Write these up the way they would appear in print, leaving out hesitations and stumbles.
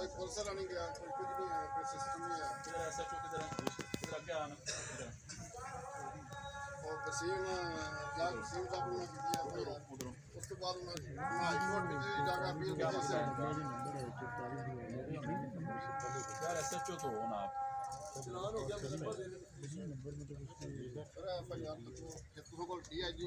कोई पुलिस वाला नहीं गया, कोई कुछ नहीं है, कोई सिस्टम नहीं है। इधर SHO किधर है? इधर आगे आना इधर। और वसीम वसीम साहब ने दिया भाई यार। उधर उसके बाद उन्होंने हाई कोर्ट में भी जाकर अपील की जैसे यार SHO तो हो ना आप। चलान हो गया FIR तो को DIG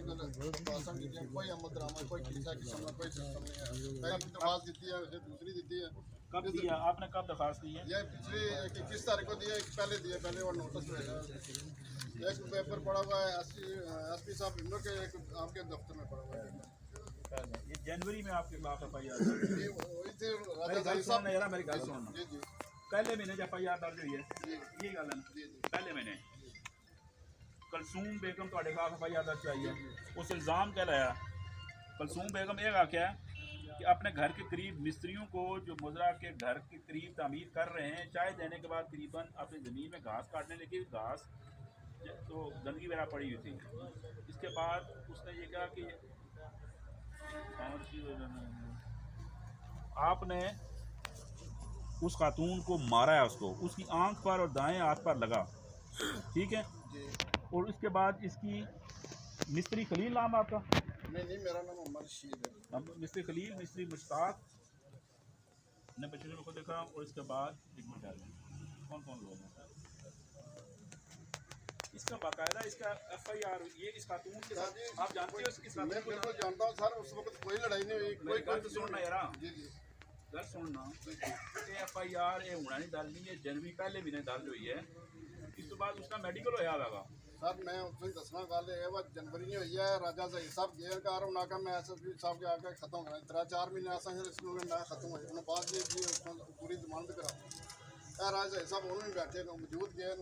पासन की कोई अमल दरामद कोई किसी किस्म का कोई सिस्टम नहीं है। पहली दरखास्त देती है, फिर दूसरी देती है। कब दिया आपने, कब दरखास्त दी है? ये पिछले 21 तारीख को दिया, एक पहले दिया, पहले वो नोटिस भेजा। एक पेपर पड़ा हुआ है SP साहब इंदौर के, एक आपके दफ्तर में पड़ा हुआ है। ये जनवरी में आपके खिलाफ FIR ये वही थे राजा मेरी साहब गल सुनना। जी जी पहले महीने जब FIR दर्ज हुई है, ये गल है ना, जी पहले महीने कलसूम बेगम ਤੁਹਾਡੇ खिलाफ FIR दर्ज आई है। उस इल्ज़ाम क्या लाया? कलसूम बेगम ये आख्या कि अपने घर के करीब मिस्त्रियों को जो मुजरा के घर के करीब तामीर कर रहे हैं, चाय देने के बाद करीबन अपनी ज़मीन में घास काटने लगी। घास तो गंदगी वगैरह पड़ी हुई थी। इसके बाद उसने ये कहा कि आपने उस खातून को मारा है, उसको उसकी आंख पर और दाएं हाथ पर लगा, ठीक है। जी। और उसके बाद इसकी मिस्त्री खलील नाम आपका? नहीं मेरा नाम उमर रशीद है। मिस्त्री खलील, मिस्त्री मुश्ताक ने बच्चे को देखा। और इसके बाद एक मिनट कौन कौन लोग हैं इसका बाकायदा इसका FIR ये इस खातून के साथ आप जानते हो? इस मैं बिल्कुल जानता हूँ सर, उस वक्त कोई लड़ाई नहीं हुई, कोई गल तो सुनना यार, जी जी गल सुनना। ये FIR ये होना नहीं दर्ज नहीं है, जनवरी पहले महीने दर्ज हुई है। इस तो बाद उसका मेडिकल होया होगा सर। मैं उसमें दसना गल है वो जनवरी नहीं हुई है। राजा सही साहब गेर कार उन्होंने मैं SSP साहब के आके खत्म करा 3-4 महीने ऐसा स्कूल में खत्म हो जाए बाद ये पूरी जमानत करा राजा सही साहब उन्होंने बैठे मौजूद गए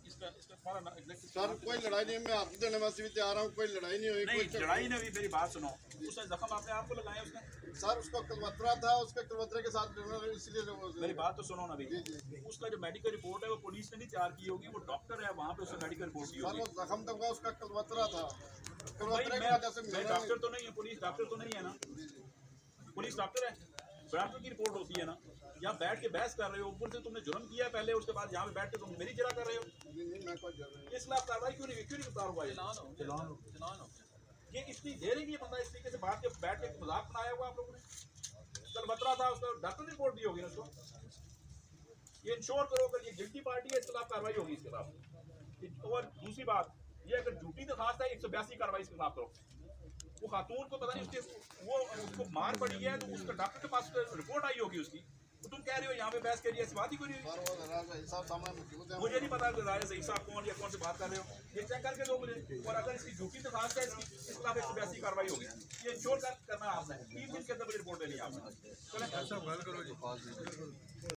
सर। कोई लड़ाई नहीं, मैं हाथ देने वास्ते भी तैयार हूँ, कोई लड़ाई नहीं हुई। नहीं लड़ाई नहीं हुई, मेरी बात सुनो। उसने जख्म अपने आप को लगाया उसने? सर उसको कलवतरा था, उसके कलवतरे के साथ इसलिए मेरी बात तो सुनो ना भाई। उसका जो मेडिकल रिपोर्ट है वो पुलिस ने नहीं तैयार की होगी, वो डॉक्टर है वहाँ पे उसने मेडिकल रिपोर्ट की होगी। वो जख्म तो उसका कलवतरा था। मैं डॉक्टर तो नहीं है, पुलिस डॉक्टर तो नहीं है ना, पुलिस डॉक्टर है, डॉक्टर की रिपोर्ट होती है ना। यहाँ बैठ के बहस कर रहे हो, ऊपर से तुमने जुर्म किया पहले, उसके बाद यहाँ पे बैठ के तुम मेरी जरा कर रहे हो। इस खिलाफ कार्रवाई क्यों नहीं हुआ? ये इतनी देर है कि ये बंदा इस तरीके से बैठ के मजाक बनाया हुआ आप लोगों ने। कल बतरा था, उसका डॉक्टर की रिपोर्ट दी होगी ना उसको। ये इंश्योर करो कि ये गिल्टी पार्टी है, इसके खिलाफ कार्रवाई होगी इसके खिलाफ। और दूसरी बात ये, अगर झूठी दरखास्त है 182 कार्रवाई इसके खिलाफ करो। वो खातून को पता नहीं उसके वो उसको मार पड़ी है, तो उसका डॉक्टर के पास रिपोर्ट आई होगी उसकी। तो तुम कह रहे हो यहाँ पे बहस करिए, इस बात ही कोई नहीं। मुझे नहीं पता कि राजा सही साहब कौन या कौन से बात कर रहे हो, ये चेक करके दो मुझे। और अगर इसकी झूठी दरखास्त है इसकी, इस खिलाफ 182 कार्रवाई होगी। ये इंश्योर करना है आपने, 3 दिन के अंदर मुझे रिपोर्ट देनी है आपने। चलें,